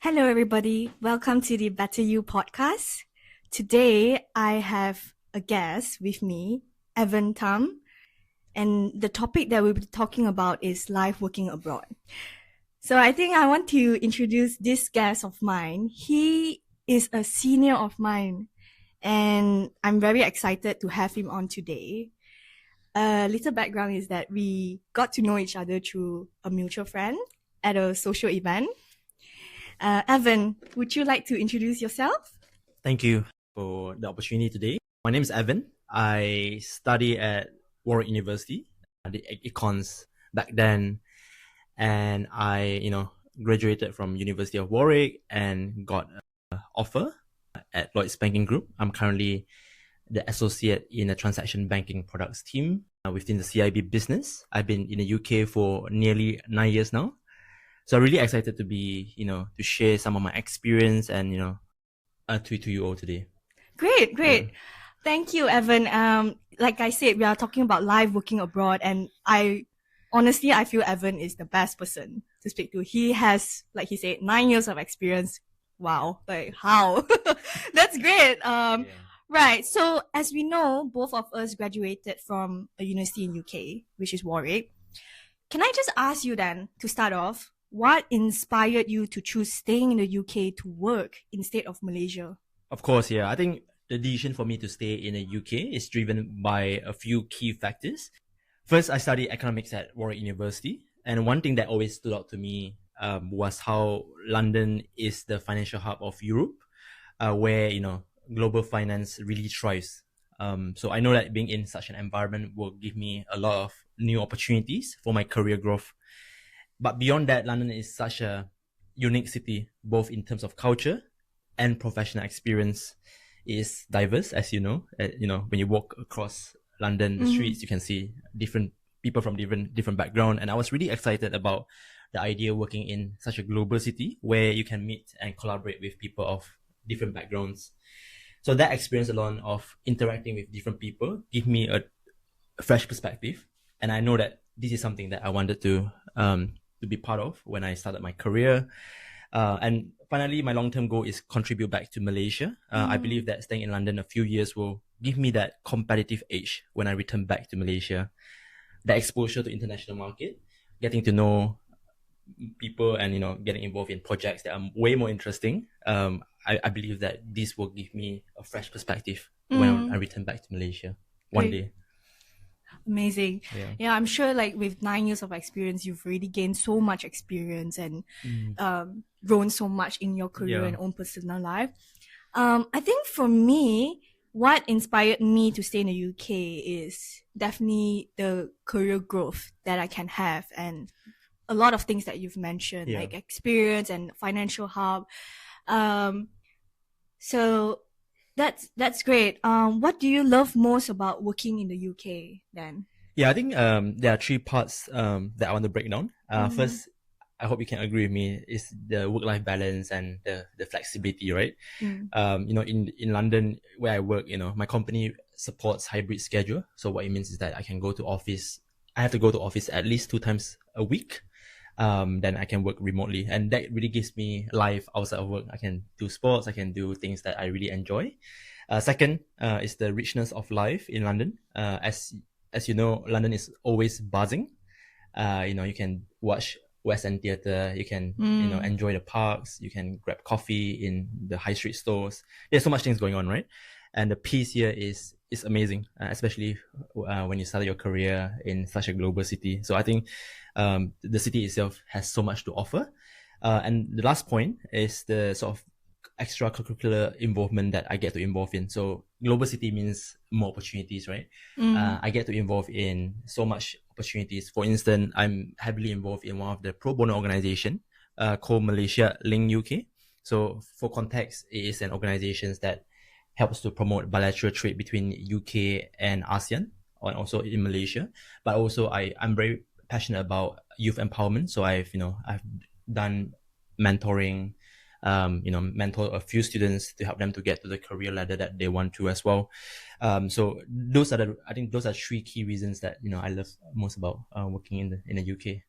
Hello, everybody. Welcome to the Better You podcast. Today, I have a guest with me, Avan Tam, and the topic that we'll be talking about is life working abroad. So I think I want to introduce this guest of mine. He is a senior of mine, and I'm very excited to have him on today. A little background is that we got to know each other through a mutual friend at a social event. Avan, would you like to introduce yourself? Thank you for the opportunity today. My name is Avan. I study at Warwick University. I did econs back then, and I, graduated from University of Warwick and got an offer at Lloyd's Banking Group. I'm currently the associate in the transaction banking products team within the CIB business. I've been in the UK for nearly 9 years now. So I'm really excited to be, to share some of my experience and, to you all today. Great. Thank you, Avan. Like I said, we are talking about life working abroad, and I feel Avan is the best person to speak to. He has, like he said, 9 years of experience. Wow. Like how? That's great. Right. So as we know, both of us graduated from a university in UK, which is Warwick. Can I just ask you then, to start off, what inspired you to choose staying in the UK to work instead of Malaysia? Of course, yeah. I think the decision for me to stay in the UK is driven by a few key factors. First, I studied economics at Warwick University, and one thing that always stood out to me was how London is the financial hub of Europe, where global finance really thrives. So I know that being in such an environment will give me a lot of new opportunities for my career growth. But beyond that, London is such a unique city, both in terms of culture and professional experience. It is diverse, as you know. When you walk across London, the streets, you can see different people from different background. And I was really excited about the idea of working in such a global city where you can meet and collaborate with people of different backgrounds. So that experience alone of interacting with different people gave me a fresh perspective. And I know that this is something that I wanted to be part of when I started my career. And finally, my long-term goal is contribute back to Malaysia. I believe that staying in London a few years will give me that competitive edge when I return back to Malaysia. The exposure to international market, getting to know people and, getting involved in projects that are way more interesting. I believe that this will give me a fresh perspective when I return back to Malaysia one day. Amazing. Yeah, I'm sure like with 9 years of experience, you've already gained so much experience and grown so much in your career and own personal life. I think for me, what inspired me to stay in the UK is definitely the career growth that I can have and a lot of things that you've mentioned, like experience and financial hub. So that's great. What do you love most about working in the UK then? Yeah, I think there are three parts that I want to break down. First, I hope you can agree with me, is the work-life balance and the flexibility, right? In London where I work, my company supports hybrid schedule. So what it means is that I have to go to office at least 2 times a week. Then I can work remotely, and that really gives me life outside of work. I can do sports, I can do things that I really enjoy. Second is the richness of life in London. As you know, London is always buzzing. You can watch West End Theatre, you can enjoy the parks, you can grab coffee in the high street stores. There's so much things going on, right? And the peace here is amazing, especially when you start your career in such a global city. So I think the city itself has so much to offer. And the last point is the sort of extracurricular involvement that I get to involve in. So global city means more opportunities, right? I get to involve in so much opportunities. For instance, I'm heavily involved in one of the pro bono organization called Malaysia Link UK. So for context, it is an organization that helps to promote bilateral trade between UK and ASEAN, and also in Malaysia. But also I'm very passionate about youth empowerment. So I've done mentoring, mentor a few students to help them to get to the career ladder that they want to as well. So I think those are 3 key reasons that, I love most about working in the UK.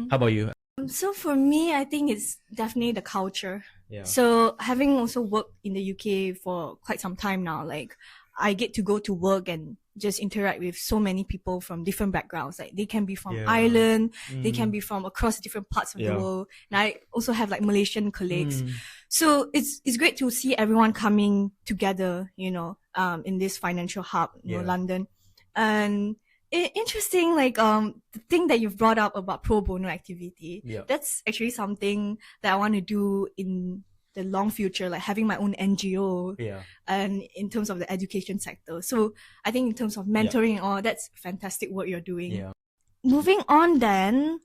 How about you? So for me, I think it's definitely the culture. Yeah. So having also worked in the UK for quite some time now, like I get to go to work and just interact with so many people from different backgrounds. Like they can be from Yeah. Ireland, they can Mm. be from across different parts of the Yeah. world. And I also have like Malaysian colleagues. Mm. So it's great to see everyone coming together, in this financial hub, Yeah. London. And interesting, like the thing that you've brought up about pro bono activity. Yeah. That's actually something that I want to do in the long future, like having my own NGO. Yeah. And in terms of the education sector. So I think in terms of mentoring and all, that's fantastic work you're doing. Yeah. Moving on then,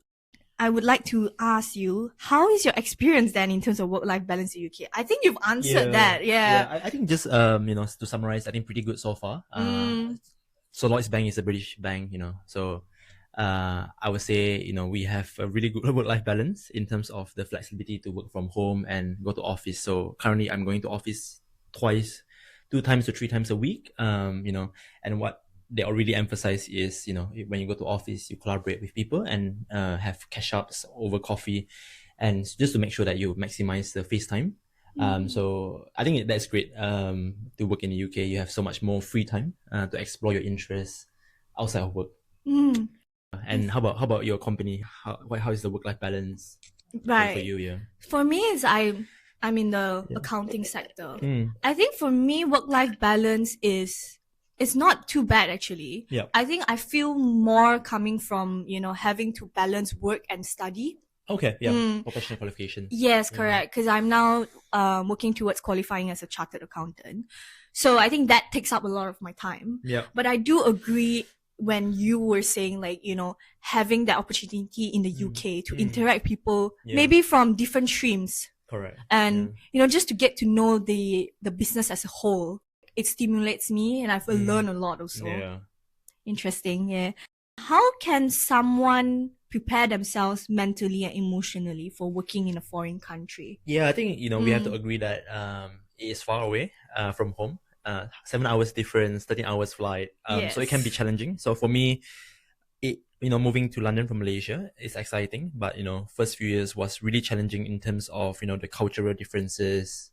I would like to ask you, how is your experience then in terms of work-life balance in UK? I think you've answered that. Yeah. I think just to summarize, I think pretty good so far. So Lloyds Bank is a British bank, so I would say, we have a really good work-life balance in terms of the flexibility to work from home and go to office. So currently I'm going to office twice, 2 times to 3 times a week. And what they already emphasize is, when you go to office, you collaborate with people and have catch-ups over coffee, and just to make sure that you maximize the face time. So I think that's great. To work in the UK, you have so much more free time to explore your interests outside of work. And how about your company? How is the work-life balance for you? Yeah. For me, I'm in the accounting sector. I think for me, work-life balance it's not too bad actually. Yeah. I think I feel more coming from, having to balance work and study. Okay, yeah. Professional qualification. Yes, correct. Because I'm now working towards qualifying as a chartered accountant. So I think that takes up a lot of my time. Yeah. But I do agree when you were saying like, having that opportunity in the UK to interact with people maybe from different streams. Correct. And, just to get to know the business as a whole. It stimulates me and I've learned a lot also. Yeah. Interesting, yeah. How can someone prepare themselves mentally and emotionally for working in a foreign country? Yeah, I think, we have to agree that it is far away from home. 7 hours difference, 13 hours flight. So it can be challenging. So for me, moving to London from Malaysia is exciting, but, first few years was really challenging in terms of, the cultural differences.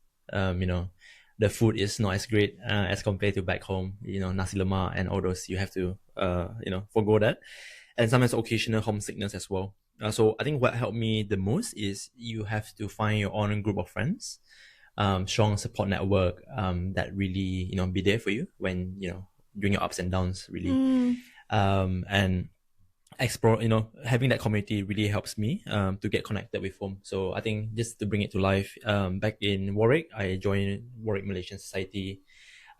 The food is not as great as compared to back home. Nasi lemak and all those, you have to, forgo that. And sometimes occasional homesickness as well. So I think what helped me the most is you have to find your own group of friends, strong support network that really, be there for you when, during your ups and downs, really. And explore, having that community really helps me to get connected with home. So I think just to bring it to life, back in Warwick, I joined Warwick Malaysian Society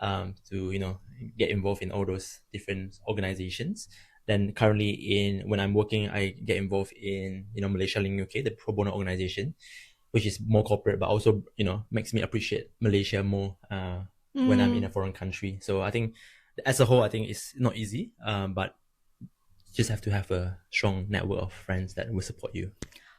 to, get involved in all those different organizations. Then currently when I'm working, I get involved in, Malaysia Link UK, the pro bono organization, which is more corporate, but also, makes me appreciate Malaysia more when I'm in a foreign country. So I think as a whole, I think it's not easy, but just have to have a strong network of friends that will support you.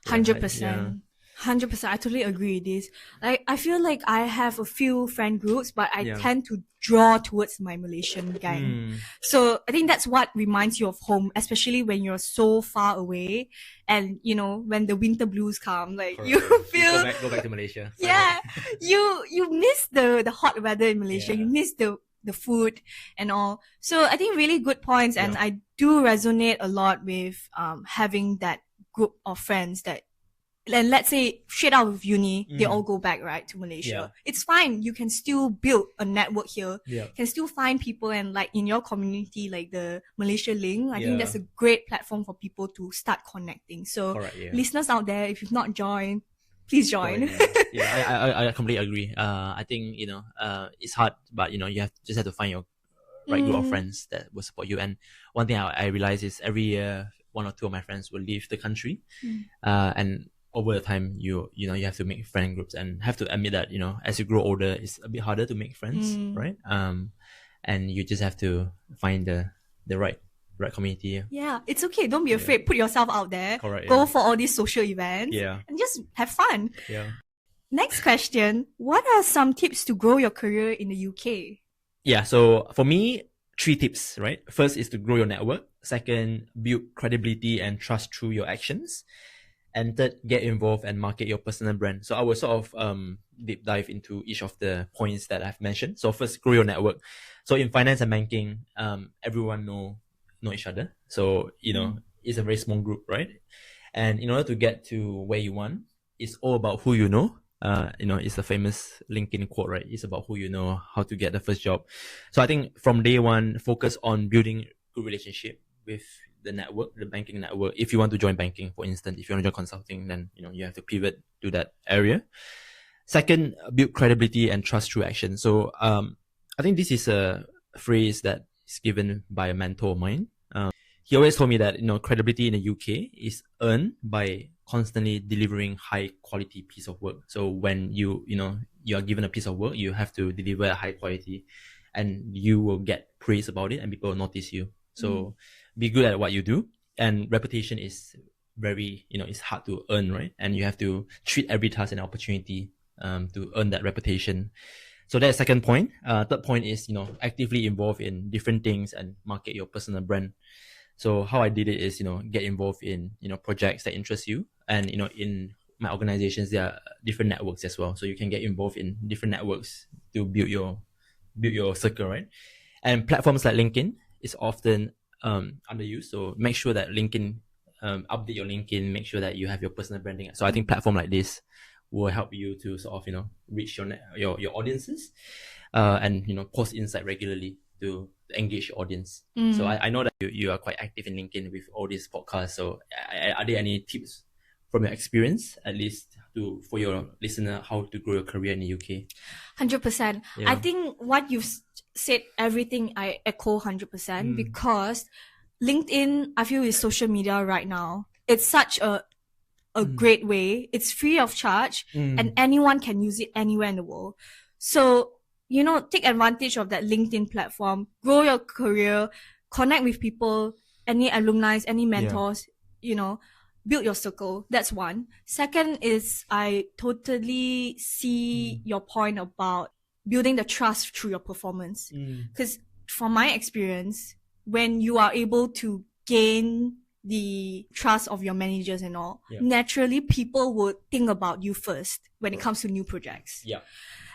100%. 100%. I totally agree with this. Like, I feel like I have a few friend groups, but I tend to draw towards my Malaysian gang. So I think that's what reminds you of home, especially when you're so far away and, when the winter blues come, like you feel... Go back to Malaysia. Yeah. you miss the hot weather in Malaysia. You miss the food and all. So I think really good points. And I do resonate a lot with having that group of friends that, and let's say straight out of uni, they all go back, right, to Malaysia. It's fine. You can still build a network here. You can still find people, and like in your community, like the Malaysia Link, I think that's a great platform for people to start connecting. So listeners out there, if you've not joined, please join. I completely agree. I think, it's hard, but, you just have to find your right group of friends that will support you. And one thing I realize is every year, 1 or 2 of my friends will leave the country. And over the time, you have to make friend groups, and have to admit that, as you grow older, it's a bit harder to make friends, right? And you just have to find the right community. Yeah, it's okay. Don't be afraid. Put yourself out there. Correct, Go for all these social events. And just have fun. Next question. What are some tips to grow your career in the UK? Yeah, so for me, 3 tips, right? First is to grow your network. Second, build credibility and trust through your actions. And third, get involved and market your personal brand. So I will sort of deep dive into each of the points that I've mentioned. So first, grow your network. So in finance and banking, everyone know each other. So, it's a very small group, right? And in order to get to where you want, it's all about who you know. It's a famous LinkedIn quote, right? It's about who you know, how to get the first job. So I think from day one, focus on building good relationship with the network, the banking network. If you want to join banking, for instance, if you want to join consulting, then you have to pivot to that area. Second, build credibility and trust through action. So I think this is a phrase that is given by a mentor of mine. He always told me that credibility in the UK is earned by constantly delivering high quality piece of work. So when you are given a piece of work, you have to deliver a high quality, and you will get praise about it, and people will notice you. So be good at what you do, and reputation is very it's hard to earn, right? And you have to treat every task an opportunity to earn that reputation. So that's second point. Third point is actively involved in different things and market your personal brand. So how I did it is, get involved in, projects that interest you. And, in my organizations, there are different networks as well. So you can get involved in different networks to build your circle, right? And platforms like LinkedIn is often underused. So make sure that LinkedIn, update your LinkedIn, make sure that you have your personal branding. So I think platform like this will help you to sort of, reach your audiences, and, post insight regularly to engage your audience. So I know that you are quite active in LinkedIn with all these podcasts. So are there any tips from your experience, at least for your listener, how to grow your career in the UK? 100%. Yeah. I think what you've said, everything I echo 100% because LinkedIn, I feel, is social media right now. It's such a great way. It's free of charge and anyone can use it anywhere in the world. So take advantage of that LinkedIn platform, grow your career, connect with people, any alumni, any mentors, build your circle. That's one. Second is I totally see your point about building the trust through your performance. Because from my experience, when you are able to gain the trust of your managers and all, naturally people would think about you first when it comes to new projects. Yeah.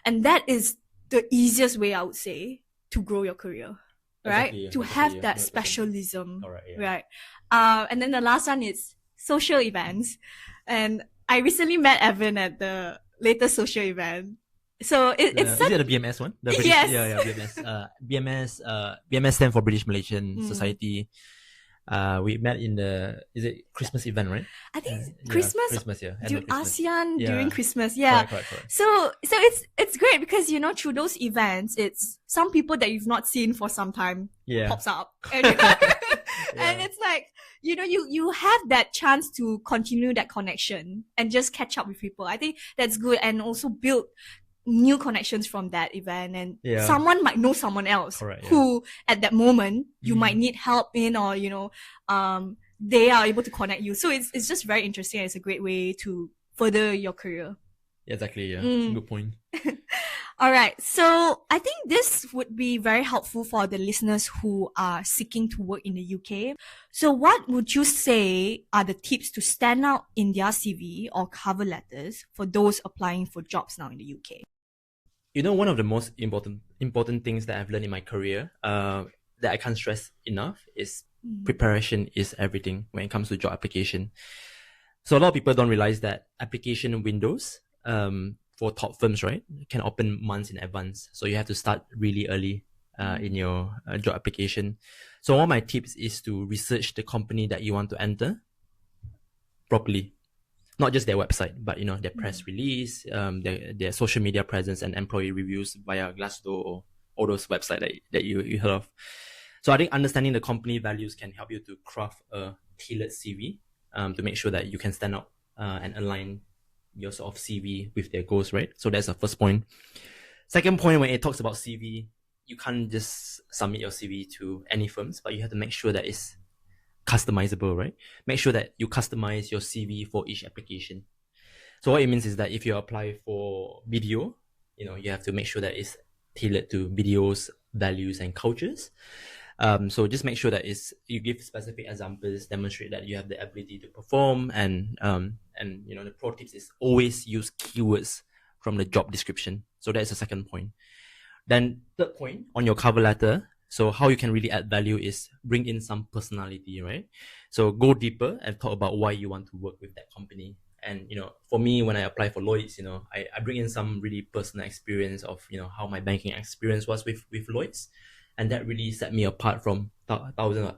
And that is the easiest way, I would say, to grow your career, right? Exactly, to have that 100%. Specialism, right? And then the last one is social events. And I recently met Avan at the latest social event. So it's is it the BMS one? The British, yes. Yeah, BMS. BMS stands for British Malaysian Society. We met in is it Christmas event, right? I think Christmas. Christmas, yeah. Do ASEAN during Christmas, yeah. Correct. So it's great because through those events, it's some people that you've not seen for some time pops up, and, and it's like you have that chance to continue that connection and just catch up with people. I think that's good, and also build new connections from that event, and someone might know someone else who at that moment you might need help in, or they are able to connect you. So it's just very interesting. It's a great way to further your career. Exactly. Good point. All right, so I think this would be very helpful for the listeners who are seeking to work in the UK. So what would you say are the tips to stand out in their CV or cover letters for those applying for jobs now in the UK? One of the most important things that I've learned in my career, that I can't stress enough, is preparation is everything when it comes to job application. So a lot of people don't realize that application windows for top firms, right, can open months in advance. So you have to start really early in your job application. So one of my tips is to research the company that you want to enter properly. Not just their website, but their press release, their social media presence, and employee reviews via Glassdoor or all those websites that you heard of. So I think understanding the company values can help you to craft a tailored CV to make sure that you can stand out and align your sort of CV with their goals, right? So that's the first point. Second point, when it talks about CV, you can't just submit your CV to any firms, but you have to make sure that it's customizable, right? Make sure that you customize your CV for each application. So what it means is that if you apply for BDO, you have to make sure that it's tailored to BDO's values and cultures. So just make sure that you give specific examples, demonstrate that you have the ability to perform, and the pro tips is always use keywords from the job description. So that's the second point. Then third point on your cover letter. So how you can really add value is bring in some personality, right? So go deeper and talk about why you want to work with that company. And, for me, when I apply for Lloyd's, I bring in some really personal experience of, how my banking experience was with Lloyd's. And that really set me apart from thousands of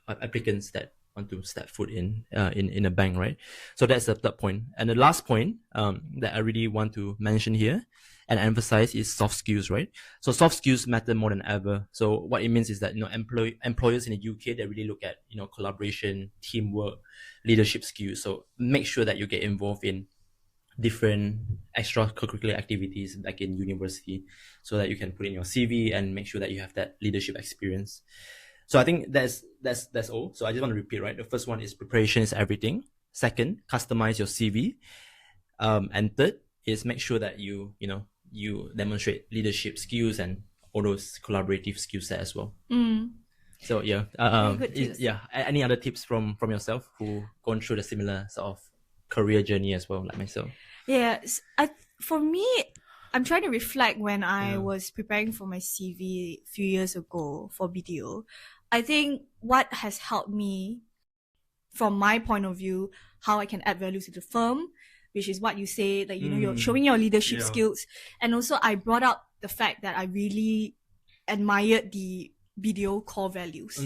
applicants that want to step foot in a bank, right? So that's the third point. And the last point that I really want to mention here and emphasize is soft skills, right? So soft skills matter more than ever. So what it means is that, employers in the UK, they really look at, collaboration, teamwork, leadership skills. So make sure that you get involved in different extracurricular activities back in university so that you can put in your CV and make sure that you have that leadership experience. So I think that's all. So I just want to repeat, right? The first one is preparation is everything. Second, customize your CV. And third is make sure that you demonstrate leadership skills and all those collaborative skill set as well. So yeah, any other tips from yourself who gone through the similar sort of career journey as well, like myself? Yeah, for me, I'm trying to reflect when I was preparing for my CV a few years ago for BDO. I think what has helped me, from my point of view, how I can add value to the firm, which is what you say, like, you're showing your leadership skills. And also I brought up the fact that I really admired the BDO core values.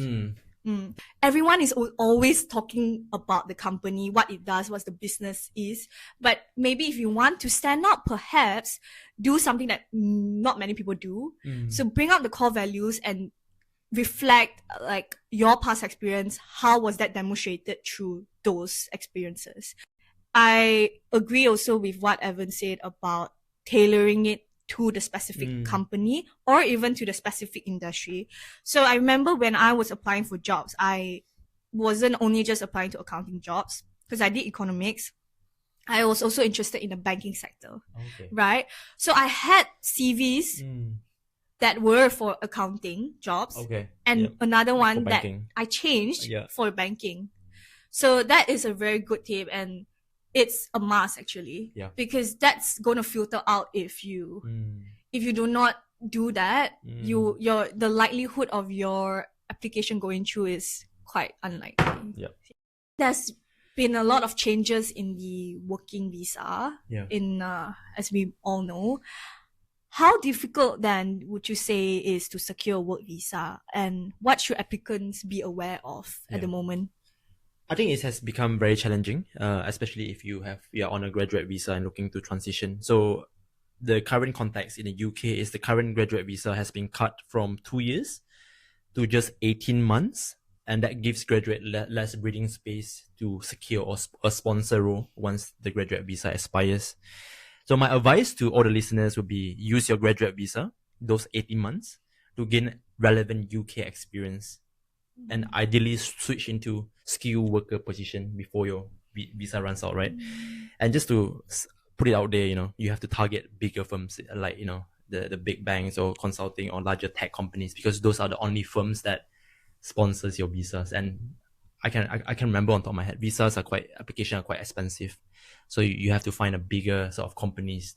Everyone is always talking about the company, what it does, what the business is. But maybe if you want to stand out, perhaps do something that not many people do. So bring out the core values and reflect like your past experience. How was that demonstrated through those experiences? I agree also with what Evan said about tailoring it to the specific company or even to the specific industry. So I remember when I was applying for jobs, I wasn't only just applying to accounting jobs because I did economics. I was also interested in the banking sector, right? So I had CVs that were for accounting jobs and another one that I changed for banking. So that is a very good tip, and it's a must actually, because that's going to filter out if you do not do that, the likelihood of your application going through is quite unlikely. There's been a lot of changes in the working visa as we all know. How difficult then would you say is to secure a work visa, and what should applicants be aware of at the moment? I think it has become very challenging, especially if you are on a graduate visa and looking to transition. So the current context in the UK is the current graduate visa has been cut from 2 years to just 18 months. And that gives graduate less breathing space to secure a sponsor role once the graduate visa expires. So my advice to all the listeners would be use your graduate visa, those 18 months, to gain relevant UK experience. And ideally switch into skilled worker position before your visa runs out, right? And just to put it out there, you have to target bigger firms like, the big banks or consulting or larger tech companies, because those are the only firms that sponsors your visas. And I can remember on top of my head, applications are quite expensive. So you have to find a bigger sort of companies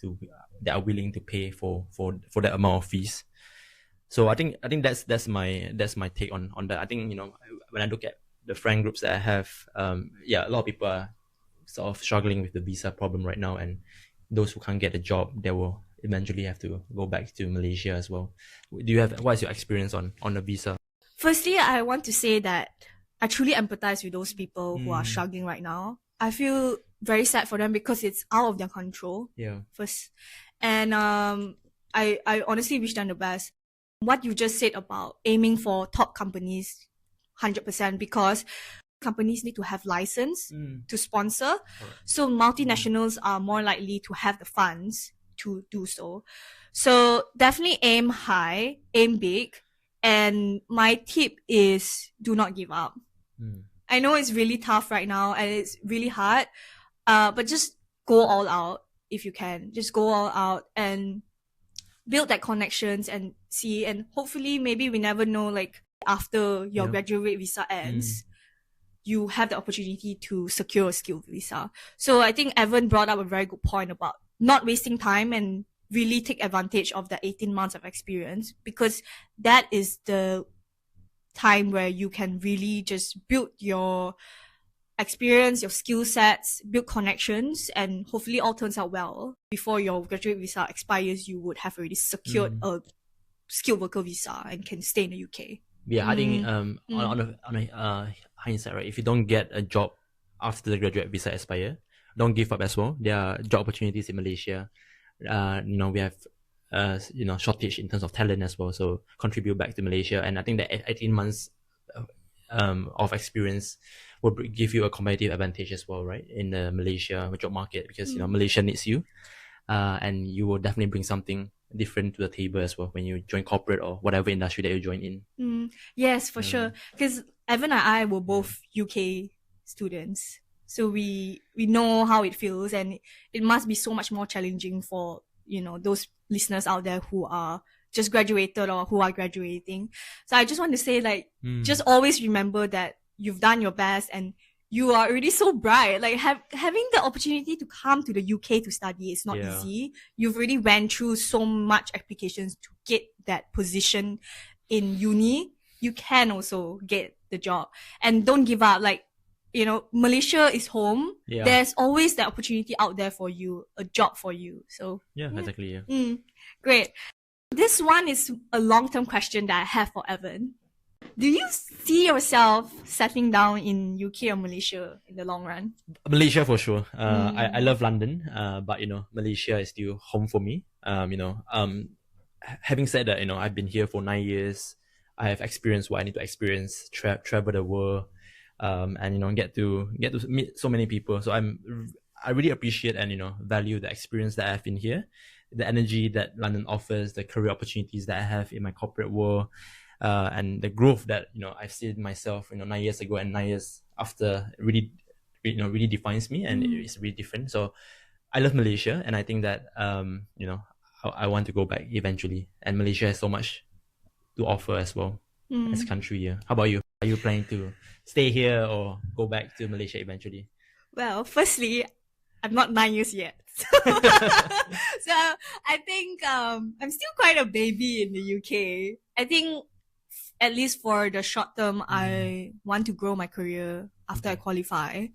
that are willing to pay for that amount of fees. So I think that's my take on that. I think, when I look at the friend groups that I have, a lot of people are sort of struggling with the visa problem right now, and those who can't get a job, they will eventually have to go back to Malaysia as well. What is your experience on the visa? Firstly, I want to say that I truly empathize with those people who are struggling right now. I feel very sad for them because it's out of their control. First, and I honestly wish them the best. What you just said about aiming for top companies, 100%, because companies need to have license to sponsor. So multinationals are more likely to have the funds to do so. So definitely aim high, aim big. And my tip is do not give up. I know it's really tough right now and it's really hard, but just go all out if you can. Just go all out and build that connections and see, and hopefully maybe we never know, like after your Yeah. graduate visa ends, you have the opportunity to secure a skilled visa. So I think Evan brought up a very good point about not wasting time and really take advantage of the 18 months of experience, because that is the time where you can really just build your experience, your skill sets, build connections, and hopefully all turns out well. Before your graduate visa expires, you would have already secured a skilled worker visa and can stay in the UK. Yeah, I think on a hindsight, right? If you don't get a job after the graduate visa expire, don't give up as well. There are job opportunities in Malaysia. We have shortage in terms of talent as well. So contribute back to Malaysia, and I think that 18 months of experience will give you a competitive advantage as well, right? In the Malaysia job market, because Malaysia needs you, and you will definitely bring something different to the table as well when you join corporate or whatever industry that you join in. Yes, for sure. Because Evan and I were both UK students, so we know how it feels, and it must be so much more challenging for those listeners out there who are just graduated or who are graduating. So I just want to say, just always remember that you've done your best and you are already so bright. Like having the opportunity to come to the UK to study is not easy. You've already went through so much applications to get that position in uni. You can also get the job, and don't give up. Malaysia is home. Yeah. There's always the opportunity out there for you, a job for you. So exactly. Yeah. Great. This one is a long-term question that I have for Evan. Do you see yourself settling down in UK or Malaysia in the long run? Malaysia for sure. I love London, but Malaysia is still home for me. Having said that, I've been here for 9 years. I have experienced what I need to experience, travel the world, and get to meet so many people. So I really appreciate and value the experience that I've been here, the energy that London offers, the career opportunities that I have in my corporate world. And the growth that I've seen myself 9 years ago and 9 years after really defines me, and it's really different. So I love Malaysia, and I think that I want to go back eventually, and Malaysia has so much to offer as well as a country. Yeah. How about you? Are you planning to stay here or go back to Malaysia eventually? Well, firstly, I'm not 9 years yet. So I think I'm still quite a baby in the UK. I think at least for the short term, I want to grow my career after I qualify.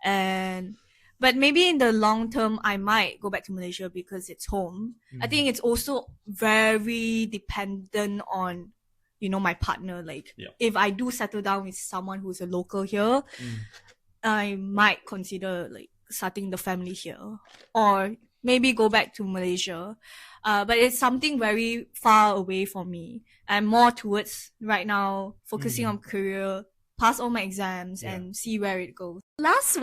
But maybe in the long term, I might go back to Malaysia because it's home. I think it's also very dependent on, my partner. If I do settle down with someone who's a local here, I might consider starting the family here, or maybe go back to Malaysia. But it's something very far away from me. I'm more towards right now focusing on career, pass all my exams and see where it goes. Last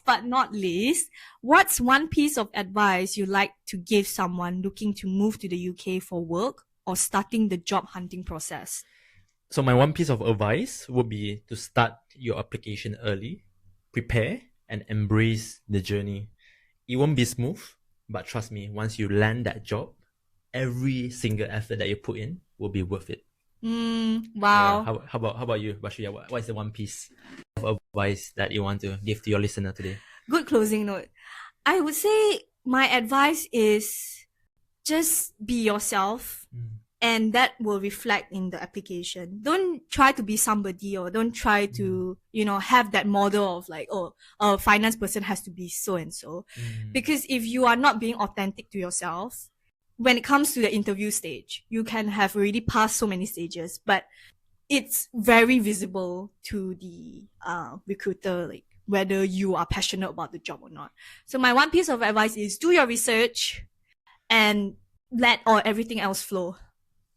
but not least, what's one piece of advice you like to give someone looking to move to the UK for work or starting the job hunting process? So my one piece of advice would be to start your application early, prepare and embrace the journey. It won't be smooth, but trust me, once you land that job, every single effort that you put in will be worth it. Wow. Yeah, how about you, Bashir? What is the one piece of advice that you want to give to your listener today? Good closing note. I would say my advice is just be yourself, and that will reflect in the application. Don't try to be somebody, or don't try to, have that model of a finance person has to be so and so. Because if you are not being authentic to yourself, when it comes to the interview stage, you can have already passed so many stages, but it's very visible to the recruiter, whether you are passionate about the job or not. So my one piece of advice is do your research and let everything else flow.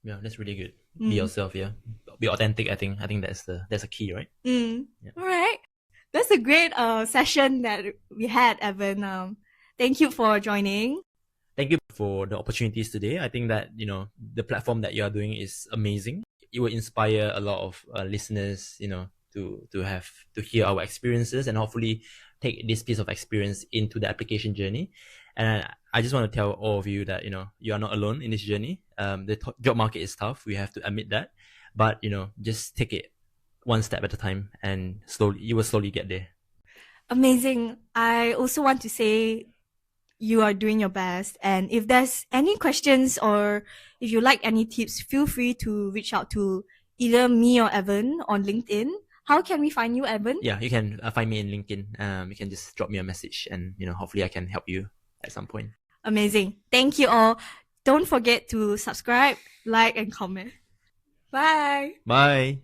Yeah, that's really good. Be yourself, yeah. Be authentic. I think that's a key, right? Yeah. All right. That's a great session that we had, Evan. Thank you for joining. Thank you for the opportunities today. I think that the platform that you are doing is amazing. It will inspire a lot of listeners, to hear our experiences and hopefully take this piece of experience into the application journey. And I just want to tell all of you that you are not alone in this journey. The job market is tough. We have to admit that, but just take it one step at a time, and you will slowly get there. Amazing. I also want to say you are doing your best. And if there's any questions or if you like any tips, feel free to reach out to either me or Evan on LinkedIn. How can we find you, Evan? Yeah, you can find me in LinkedIn. You can just drop me a message, and hopefully I can help you at some point. Amazing. Thank you all. Don't forget to subscribe, like, and comment. Bye. Bye.